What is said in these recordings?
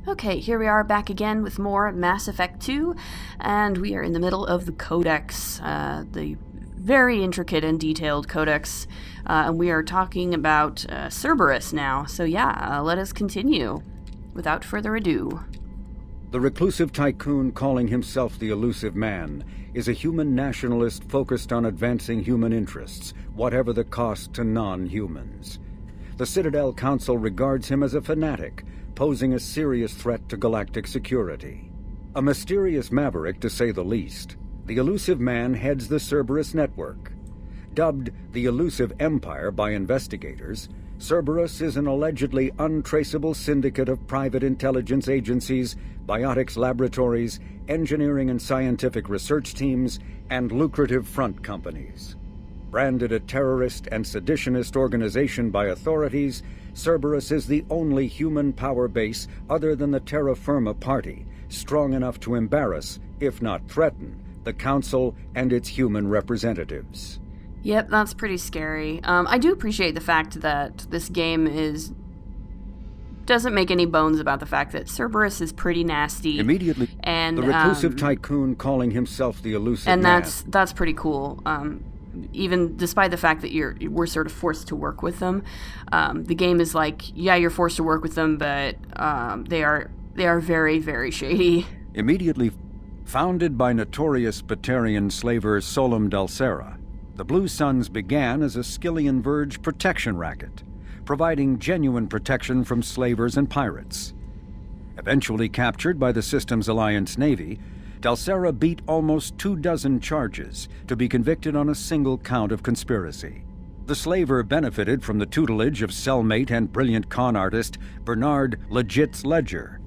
Okay, here we are back again with more Mass Effect 2, and we are in the middle of the Codex, the very intricate and detailed Codex, and we are talking about Cerberus now. So yeah, let us continue. Without further ado. The reclusive tycoon calling himself the Elusive Man is a human nationalist focused on advancing human interests, whatever the cost to non-humans. The Citadel Council regards him as a fanatic, posing a serious threat to galactic security. A mysterious maverick, to say the least, the Elusive Man heads the Cerberus network. Dubbed the Elusive Empire by investigators, Cerberus is an allegedly untraceable syndicate of private intelligence agencies, biotics laboratories, engineering and scientific research teams, and lucrative front companies. Branded a terrorist and seditionist organization by authorities, Cerberus is the only human power base other than the Terra Firma Party, strong enough to embarrass, if not threaten, the Council and its human representatives. Yep, that's pretty scary. I do appreciate the fact that this game doesn't make any bones about the fact that Cerberus is pretty nasty. Immediately, and the reclusive tycoon calling himself the Elusive Man. And that's pretty cool. Even despite the fact that we're sort of forced to work with them, the game is like, yeah, you're forced to work with them, but they are very, very shady. Immediately founded by notorious Batarian slaver Solum Dulcera, the Blue Suns began as a Skillian Verge protection racket, providing genuine protection from slavers and pirates. Eventually captured by the Systems Alliance Navy, Dulcera beat almost 24 charges to be convicted on a single count of conspiracy. The slaver benefited from the tutelage of cellmate and brilliant con artist Bernard Legit's Ledger.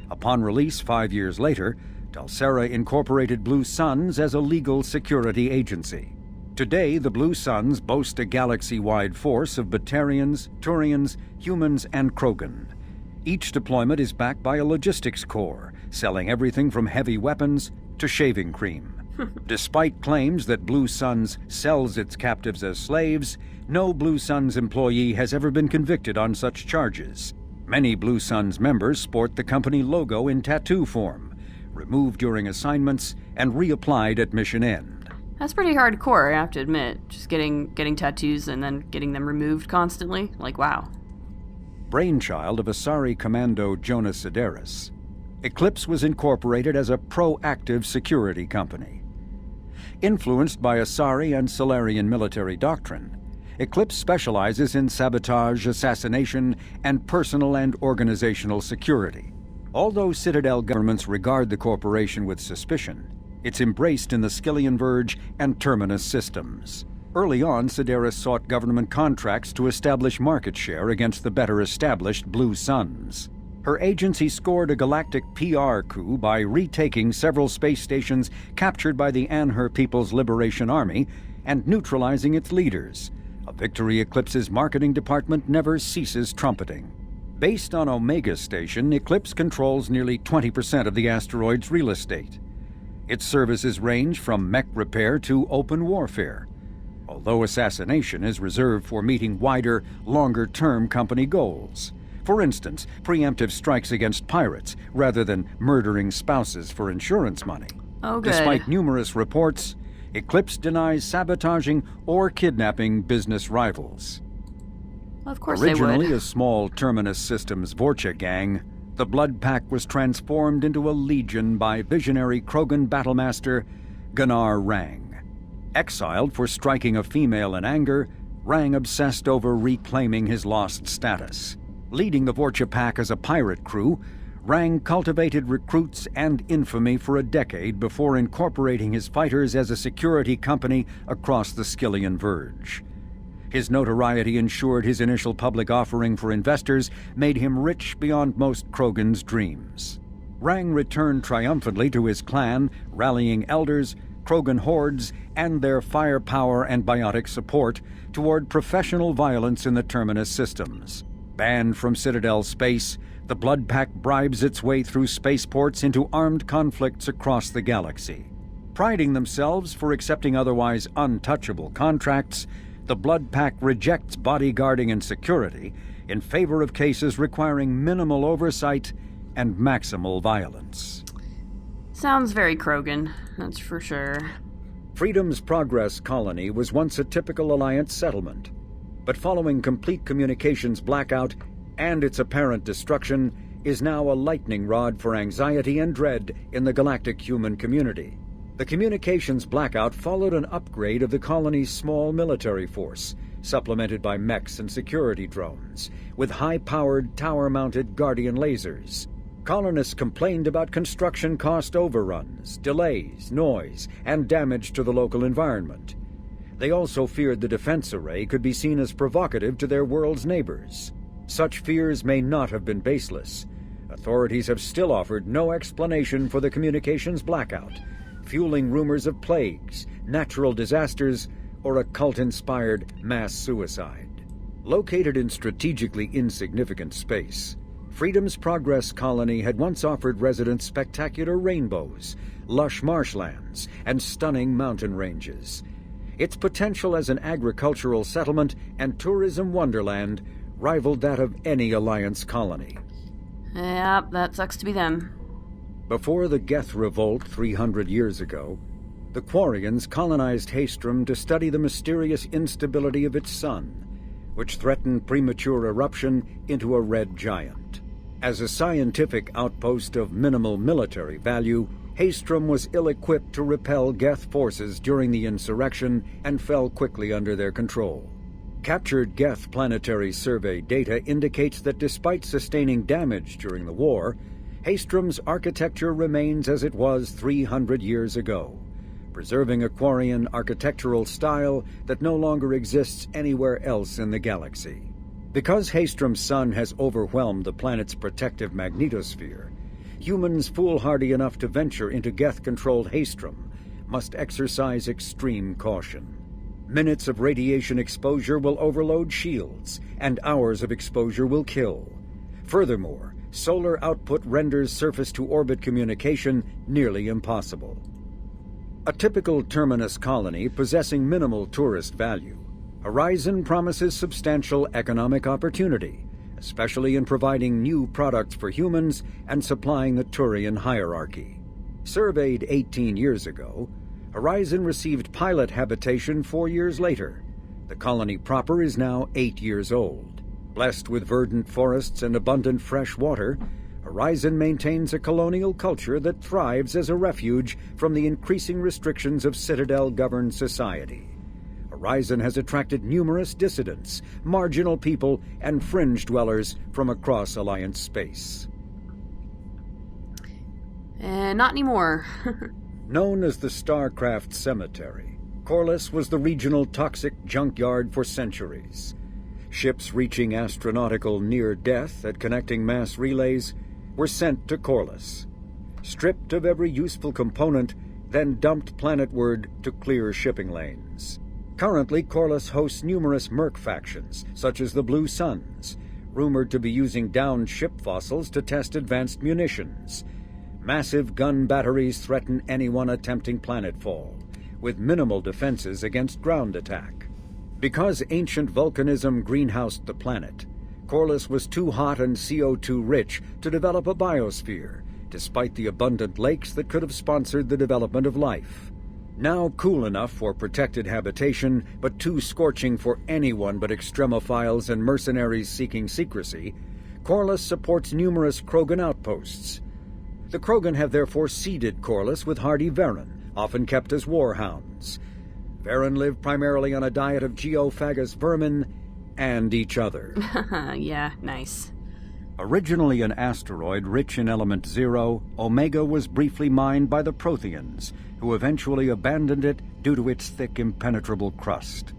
Upon release 5 years later, Dulcera incorporated Blue Suns as a legal security agency. Today, the Blue Suns boast a galaxy-wide force of Batarians, Turians, humans, and Krogan. Each deployment is backed by a logistics corps, selling everything from heavy weapons to shaving cream. Despite claims that Blue Suns sells its captives as slaves, no Blue Suns employee has ever been convicted on such charges. Many Blue Suns members sport the company logo in tattoo form, removed during assignments and reapplied at mission end. That's pretty hardcore, I have to admit. Just getting tattoos and then getting them removed constantly. Like, wow. Brainchild of Asari Commando Jonas Sideris, Eclipse was incorporated as a proactive security company. Influenced by Asari and Solarian military doctrine, Eclipse specializes in sabotage, assassination, and personal and organizational security. Although Citadel governments regard the corporation with suspicion, it's embraced in the Skillian Verge and Terminus systems. Early on, Sideris sought government contracts to establish market share against the better-established Blue Suns. Her agency scored a galactic PR coup by retaking several space stations captured by the Anhur People's Liberation Army and neutralizing its leaders, a victory Eclipse's marketing department never ceases trumpeting. Based on Omega Station, Eclipse controls nearly 20% of the asteroid's real estate. Its services range from mech repair to open warfare, although assassination is reserved for meeting wider, longer-term company goals. For instance, preemptive strikes against pirates rather than murdering spouses for insurance money. Oh, good. Despite numerous reports, Eclipse denies sabotaging or kidnapping business rivals. Well, of course Originally they would. a small Terminus Systems Vorcha gang, the Blood Pack was transformed into a legion by visionary Krogan battlemaster Gunnar Rang. Exiled for striking a female in anger, Rang obsessed over reclaiming his lost status. Leading the Vorcha Pack as a pirate crew, Rang cultivated recruits and infamy for a decade before incorporating his fighters as a security company across the Skillian Verge. His notoriety ensured his initial public offering for investors made him rich beyond most Krogan's dreams. Rang returned triumphantly to his clan, rallying elders, Krogan hordes, and their firepower and biotic support toward professional violence in the Terminus systems. Banned from Citadel space, the Blood Pack bribes its way through spaceports into armed conflicts across the galaxy. Priding themselves for accepting otherwise untouchable contracts, the Blood Pack rejects bodyguarding and security in favor of cases requiring minimal oversight and maximal violence. Sounds very Krogan, that's for sure. Freedom's Progress colony was once a typical Alliance settlement, but following complete communications blackout and its apparent destruction, is now a lightning rod for anxiety and dread in the galactic human community. The communications blackout followed an upgrade of the colony's small military force, supplemented by mechs and security drones, with high-powered, tower-mounted Guardian lasers. Colonists complained about construction cost overruns, delays, noise, and damage to the local environment. They also feared the defense array could be seen as provocative to their world's neighbors. Such fears may not have been baseless. Authorities have still offered no explanation for the communications blackout, fueling rumors of plagues, natural disasters, or a cult-inspired mass suicide. Located in strategically insignificant space, Freedom's Progress colony had once offered residents spectacular rainbows, lush marshlands, and stunning mountain ranges. Its potential as an agricultural settlement and tourism wonderland rivaled that of any Alliance colony. Yep, that sucks to be them. Before the Geth Revolt 300 years ago, the Quarians colonized Haestrom to study the mysterious instability of its sun, which threatened premature eruption into a red giant. As a scientific outpost of minimal military value, Haestrom was ill-equipped to repel Geth forces during the insurrection and fell quickly under their control. Captured Geth planetary survey data indicates that despite sustaining damage during the war, Haestrom's architecture remains as it was 300 years ago, preserving a Quarian architectural style that no longer exists anywhere else in the galaxy. Because Haestrom's sun has overwhelmed the planet's protective magnetosphere, humans foolhardy enough to venture into Geth-controlled Haestrom must exercise extreme caution. Minutes of radiation exposure will overload shields, and hours of exposure will kill. Furthermore, solar output renders surface-to-orbit communication nearly impossible. A typical terminus colony possessing minimal tourist value, Horizon promises substantial economic opportunity, especially in providing new products for humans and supplying the Turian hierarchy. Surveyed 18 years ago, Horizon received pilot habitation 4 years later. The colony proper is now 8 years old. Blessed with verdant forests and abundant fresh water, Horizon maintains a colonial culture that thrives as a refuge from the increasing restrictions of Citadel-governed society. Horizon has attracted numerous dissidents, marginal people, and fringe dwellers from across Alliance space. Not anymore. Known as the Starcraft Cemetery, Corliss was the regional toxic junkyard for centuries. Ships reaching astronautical near-death at connecting mass relays were sent to Corliss, stripped of every useful component, then dumped planetward to clear shipping lanes. Currently, Corliss hosts numerous merc factions, such as the Blue Suns, rumored to be using downed ship fossils to test advanced munitions. Massive gun batteries threaten anyone attempting planetfall, with minimal defenses against ground attack. Because ancient volcanism greenhoused the planet, Corliss was too hot and CO2-rich to develop a biosphere, despite the abundant lakes that could have sponsored the development of life. Now cool enough for protected habitation, but too scorching for anyone but extremophiles and mercenaries seeking secrecy, Corliss supports numerous Krogan outposts. The Krogan have therefore seeded Corliss with hardy Varen, often kept as warhounds. Varen live primarily on a diet of geophagous vermin and each other. Yeah, nice. Originally an asteroid rich in element 0, Omega was briefly mined by the Protheans, who eventually abandoned it due to its thick, impenetrable crust.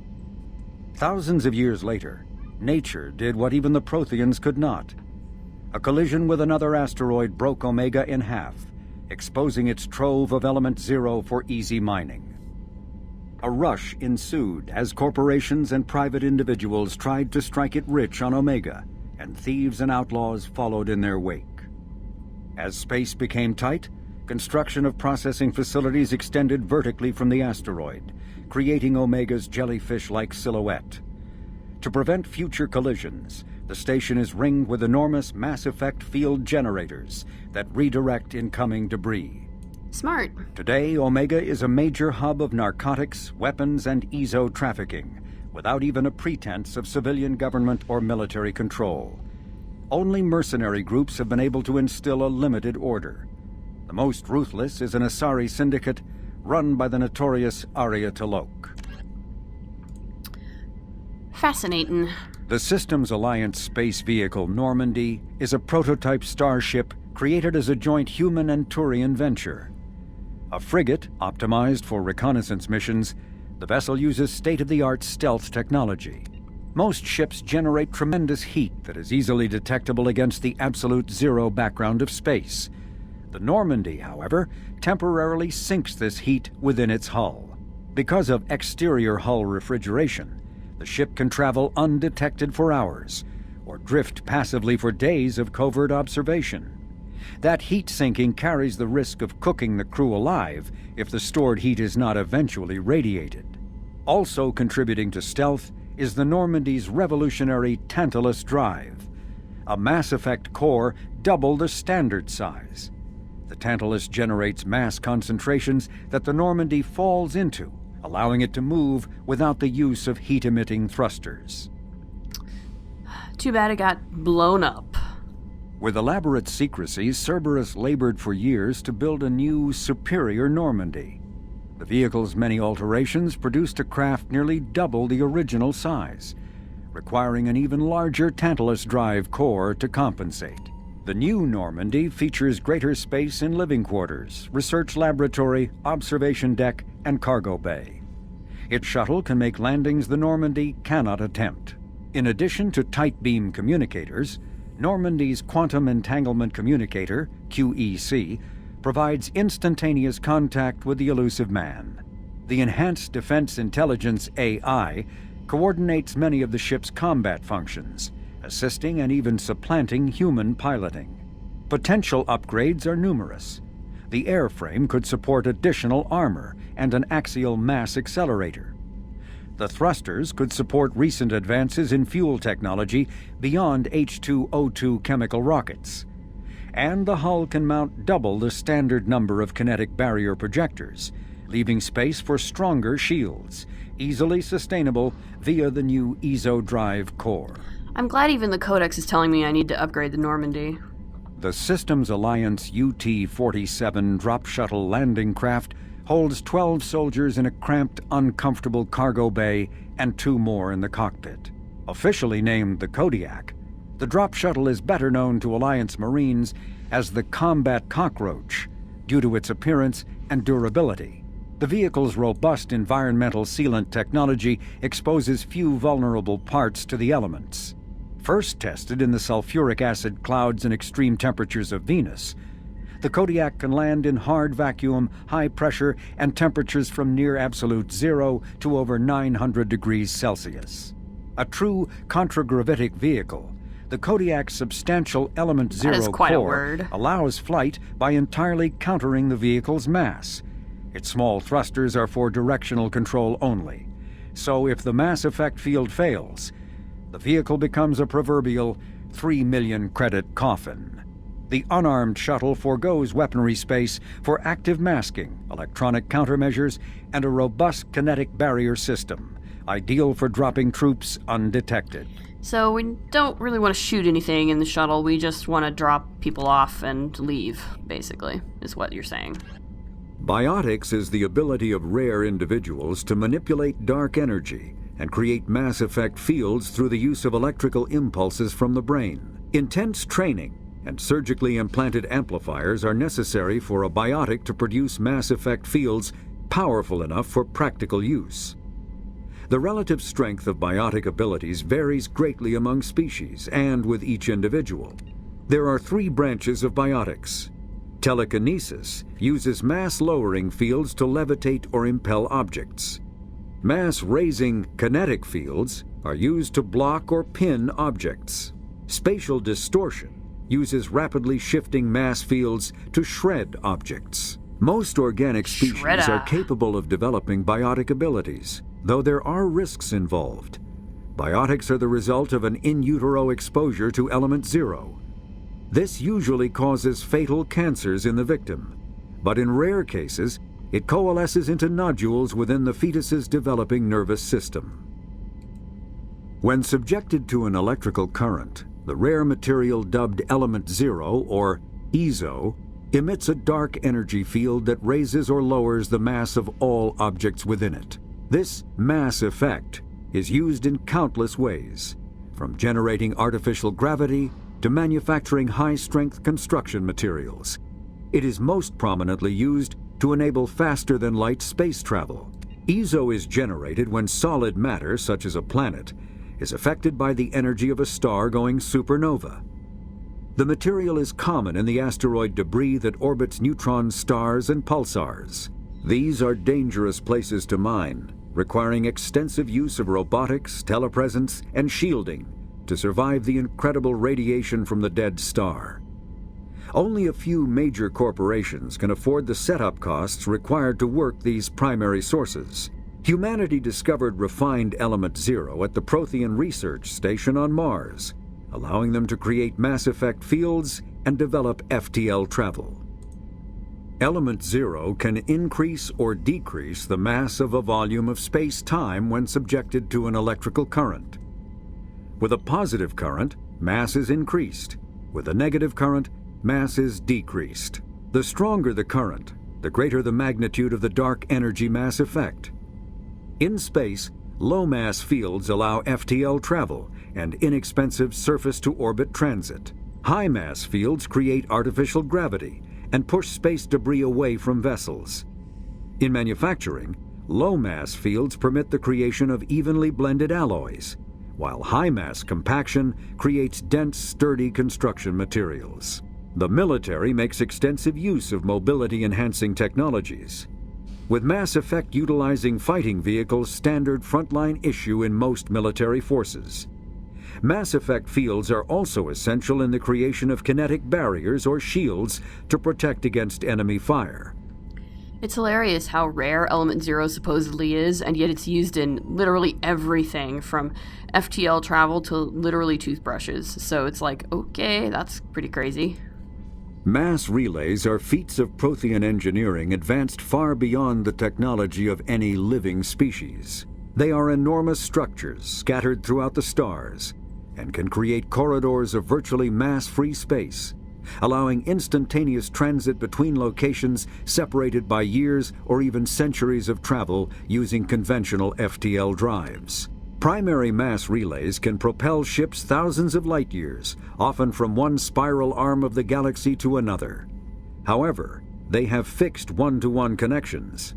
Thousands of years later, nature did what even the Protheans could not. A collision with another asteroid broke Omega in half, exposing its trove of element 0 for easy mining. A rush ensued as corporations and private individuals tried to strike it rich on Omega, and thieves and outlaws followed in their wake. As space became tight, construction of processing facilities extended vertically from the asteroid, creating Omega's jellyfish-like silhouette. To prevent future collisions, The station is ringed with enormous mass effect field generators that redirect incoming debris. Smart. Today, Omega is a major hub of narcotics, weapons, and EZO trafficking, without even a pretense of civilian government or military control. Only mercenary groups have been able to instill a limited order. The most ruthless is an Asari syndicate run by the notorious Arya T'Loak. Fascinating. The Systems Alliance space vehicle Normandy is a prototype starship created as a joint human and Turian venture. A frigate optimized for reconnaissance missions, the vessel uses state-of-the-art stealth technology. Most ships generate tremendous heat that is easily detectable against the absolute zero background of space. The Normandy, however, temporarily sinks this heat within its hull. Because of exterior hull refrigeration, the ship can travel undetected for hours, or drift passively for days of covert observation. That heat sinking carries the risk of cooking the crew alive if the stored heat is not eventually radiated. Also contributing to stealth is the Normandy's revolutionary Tantalus drive, a Mass Effect core double the standard size. The Tantalus generates mass concentrations that the Normandy falls into, allowing it to move without the use of heat-emitting thrusters. Too bad it got blown up. With elaborate secrecy, Cerberus labored for years to build a new, superior Normandy. The vehicle's many alterations produced a craft nearly double the original size, requiring an even larger Tantalus drive core to compensate. The new Normandy features greater space in living quarters, research laboratory, observation deck, and cargo bay. Its shuttle can make landings the Normandy cannot attempt. In addition to tight beam communicators, Normandy's Quantum Entanglement Communicator, QEC, provides instantaneous contact with the elusive man. The Enhanced Defense Intelligence AI coordinates many of the ship's combat functions, assisting and even supplanting human piloting. Potential upgrades are numerous. The airframe could support additional armor and an axial mass accelerator. The thrusters could support recent advances in fuel technology beyond H2O2 chemical rockets. And the hull can mount double the standard number of kinetic barrier projectors, leaving space for stronger shields, easily sustainable via the new EZO drive core. I'm glad even the Codex is telling me I need to upgrade the Normandy. The Systems Alliance UT-47 drop shuttle landing craft holds 12 soldiers in a cramped, uncomfortable cargo bay and 2 more in the cockpit. Officially named the Kodiak, the drop shuttle is better known to Alliance Marines as the Combat Cockroach due to its appearance and durability. The vehicle's robust environmental sealant technology exposes few vulnerable parts to the elements. First tested in the sulfuric acid clouds and extreme temperatures of Venus, the Kodiak can land in hard vacuum, high pressure, and temperatures from near absolute zero to over 900 degrees Celsius. A true contragravitic vehicle, the Kodiak's substantial element zero core allows flight by entirely countering the vehicle's mass. Its small thrusters are for directional control only, so if the mass effect field fails, the vehicle becomes a proverbial 3 million credit coffin. The Unarmed Shuttle forgoes weaponry space for active masking, electronic countermeasures, and a robust kinetic barrier system, ideal for dropping troops undetected. So we don't really want to shoot anything in the shuttle, we just want to drop people off and leave, basically, is what you're saying. Biotics is the ability of rare individuals to manipulate dark energy and create mass effect fields through the use of electrical impulses from the brain. Intense training and surgically implanted amplifiers are necessary for a biotic to produce mass effect fields powerful enough for practical use. The relative strength of biotic abilities varies greatly among species and with each individual. There are 3 branches of biotics. Telekinesis uses mass-lowering fields to levitate or impel objects. Mass-raising kinetic fields are used to block or pin objects. Spatial distortion uses rapidly shifting mass fields to shred objects. Most organic species are capable of developing biotic abilities, though there are risks involved. Biotics are the result of an in utero exposure to element 0. This usually causes fatal cancers in the victim, but in rare cases, it coalesces into nodules within the fetus's developing nervous system. When subjected to an electrical current, the rare material dubbed element 0, or EZO, emits a dark energy field that raises or lowers the mass of all objects within it. This mass effect is used in countless ways, from generating artificial gravity to manufacturing high-strength construction materials. It is most prominently used to enable faster-than-light space travel. EZO is generated when solid matter, such as a planet, is affected by the energy of a star going supernova. The material is common in the asteroid debris that orbits neutron stars and pulsars. These are dangerous places to mine, requiring extensive use of robotics, telepresence, and shielding to survive the incredible radiation from the dead star. Only a few major corporations can afford the setup costs required to work these primary sources. Humanity discovered refined element 0 at the Prothean Research Station on Mars, allowing them to create mass effect fields and develop FTL travel. Element 0 can increase or decrease the mass of a volume of space-time when subjected to an electrical current. With a positive current, mass is increased. With a negative current, mass is decreased. The stronger the current, the greater the magnitude of the dark energy mass effect. In space, low-mass fields allow FTL travel and inexpensive surface-to-orbit transit. High-mass fields create artificial gravity and push space debris away from vessels. In manufacturing, low-mass fields permit the creation of evenly blended alloys, while high-mass compaction creates dense, sturdy construction materials. The military makes extensive use of mobility-enhancing technologies, with mass effect utilizing fighting vehicles standard frontline issue in most military forces. Mass effect fields are also essential in the creation of kinetic barriers or shields to protect against enemy fire. It's hilarious how rare Element 0 supposedly is, and yet it's used in literally everything from FTL travel to literally toothbrushes. So it's like, okay, that's pretty crazy. Mass relays are feats of Prothean engineering advanced far beyond the technology of any living species. They are enormous structures scattered throughout the stars and can create corridors of virtually mass-free space, allowing instantaneous transit between locations separated by years or even centuries of travel using conventional FTL drives. Primary mass relays can propel ships thousands of light years, often from one spiral arm of the galaxy to another. However, they have fixed one-to-one connections.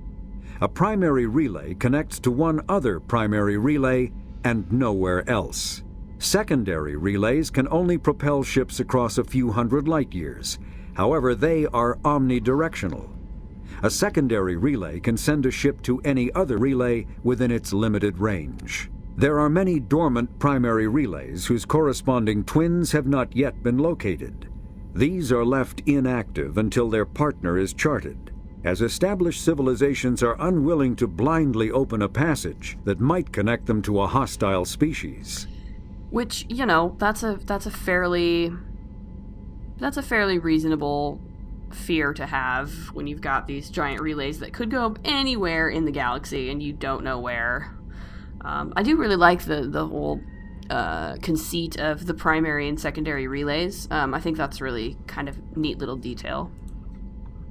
A primary relay connects to one other primary relay and nowhere else. Secondary relays can only propel ships across a few hundred light years. However, they are omnidirectional. A secondary relay can send a ship to any other relay within its limited range. There are many dormant primary relays whose corresponding twins have not yet been located. These are left inactive until their partner is charted, as established civilizations are unwilling to blindly open a passage that might connect them to a hostile species. Which, you know, that's a fairly reasonable fear to have when you've got these giant relays that could go anywhere in the galaxy and you don't know where. I do really like the whole conceit of the primary and secondary relays. I think that's really kind of neat little detail.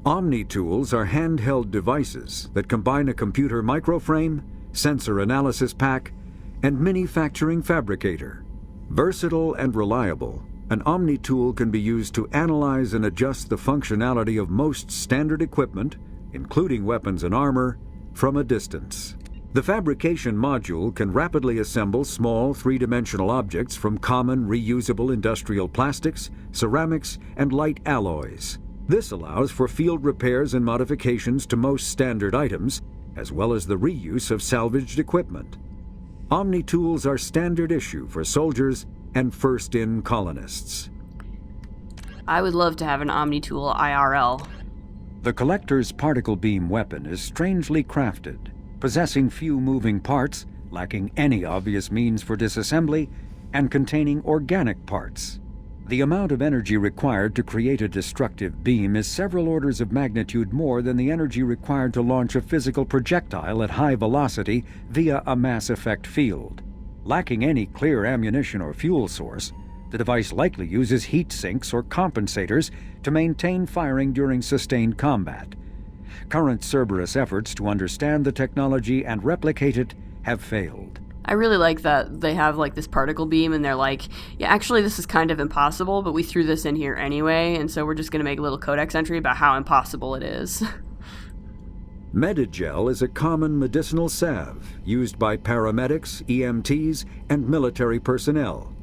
Omni Tools are handheld devices that combine a computer microframe, sensor analysis pack, and manufacturing fabricator. Versatile and reliable, an Omni Tool can be used to analyze and adjust the functionality of most standard equipment, including weapons and armor, from a distance. The fabrication module can rapidly assemble small three-dimensional objects from common reusable industrial plastics, ceramics, and light alloys. This allows for field repairs and modifications to most standard items, as well as the reuse of salvaged equipment. Omni Tools are standard issue for soldiers and first-in colonists. I would love to have an Omni Tool IRL. The Collector's particle beam weapon is strangely crafted, possessing few moving parts lacking any obvious means for disassembly and containing organic parts. The amount of energy required to create a destructive beam is several orders of magnitude more than the energy required to launch a physical projectile at high velocity via a mass effect field. Lacking any clear ammunition or fuel source, the device likely uses heat sinks or compensators to maintain firing during sustained combat. Current Cerberus efforts to understand the technology and replicate it have failed. I really like that they have like this particle beam and they're like, yeah, actually this is kind of impossible, but we threw this in here anyway, and so we're just going to make a little Codex entry about how impossible it is. Metagel is a common medicinal salve used by paramedics, EMTs, and military personnel.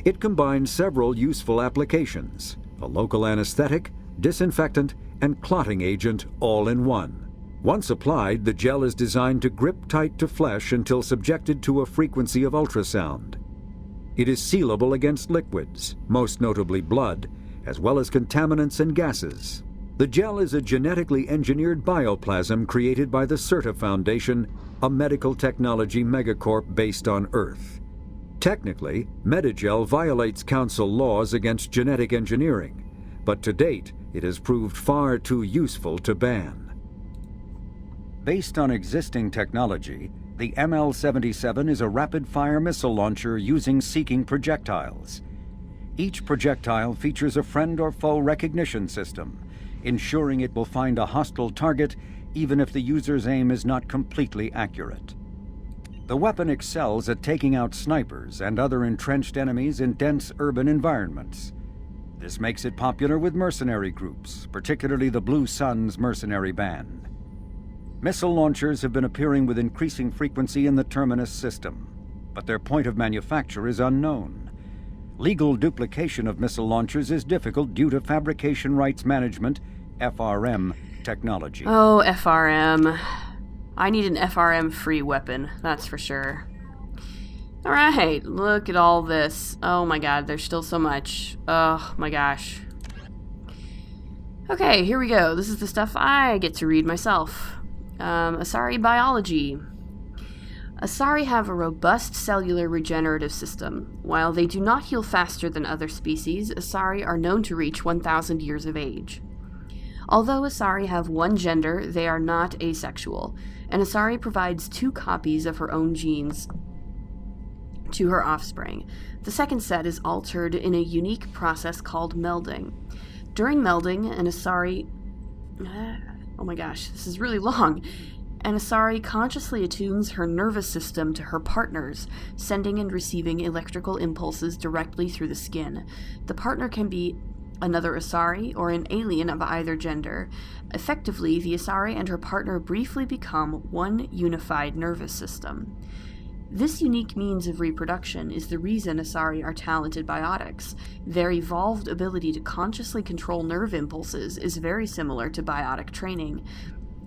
It combines several useful applications: a local anesthetic, disinfectant, and clotting agent all in one. Once applied, the gel is designed to grip tight to flesh until subjected to a frequency of ultrasound. It is sealable against liquids, most notably blood, as well as contaminants and gases. The gel is a genetically engineered bioplasm created by the CERTA Foundation, a medical technology megacorp based on Earth. Technically, Metagel violates Council laws against genetic engineering, but to date, it has proved far too useful to ban. Based on existing technology, the ML-77 is a rapid-fire missile launcher using seeking projectiles. Each projectile features a friend or foe recognition system, ensuring it will find a hostile target even if the user's aim is not completely accurate. The weapon excels at taking out snipers and other entrenched enemies in dense urban environments. This makes it popular with mercenary groups, particularly the Blue Suns mercenary band. Missile launchers have been appearing with increasing frequency in the Terminus system, but their point of manufacture is unknown. Legal duplication of missile launchers is difficult due to fabrication rights management, FRM, technology. Oh, FRM. I need an FRM-free weapon, that's for sure. Alright, look at all this. Oh my god, there's still so much. Oh my gosh. Okay, here we go. This is the stuff I get to read myself. Asari biology. Asari have a robust cellular regenerative system. While they do not heal faster than other species, Asari are known to reach 1,000 years of age. Although Asari have one gender, they are not asexual, and Asari provides 2 copies of her own genes to her offspring. The second set is altered in a unique process called melding. During melding, an Asari... oh my gosh, this is really long. An Asari consciously attunes her nervous system to her partner's, sending and receiving electrical impulses directly through the skin. The partner can be another Asari or an alien of either gender. Effectively, the Asari and her partner briefly become one unified nervous system. This unique means of reproduction is the reason Asari are talented biotics. Their evolved ability to consciously control nerve impulses is very similar to biotic training.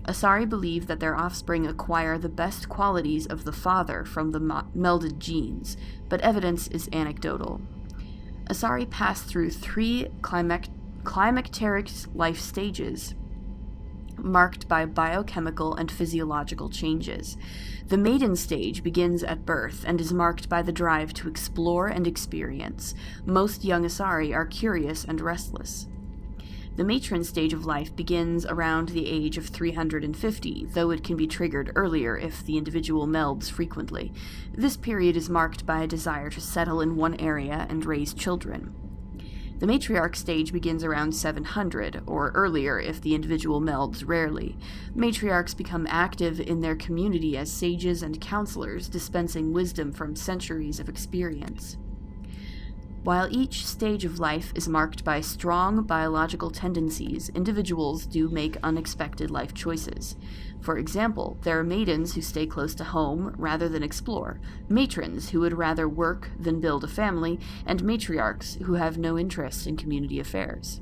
Asari believe that their offspring acquire the best qualities of the father from the melded genes, but evidence is anecdotal. Asari pass through 3 climacteric life stages, marked by biochemical and physiological changes. The maiden stage begins at birth and is marked by the drive to explore and experience. Most young Asari are curious and restless. The matron stage of life begins around the age of 350, though it can be triggered earlier if the individual melds frequently. This period is marked by a desire to settle in one area and raise children. The matriarch stage begins around 700, or earlier if the individual melds rarely. Matriarchs become active in their community as sages and counselors, dispensing wisdom from centuries of experience. While each stage of life is marked by strong biological tendencies, individuals do make unexpected life choices. For example, there are maidens who stay close to home rather than explore, matrons who would rather work than build a family, and matriarchs who have no interest in community affairs.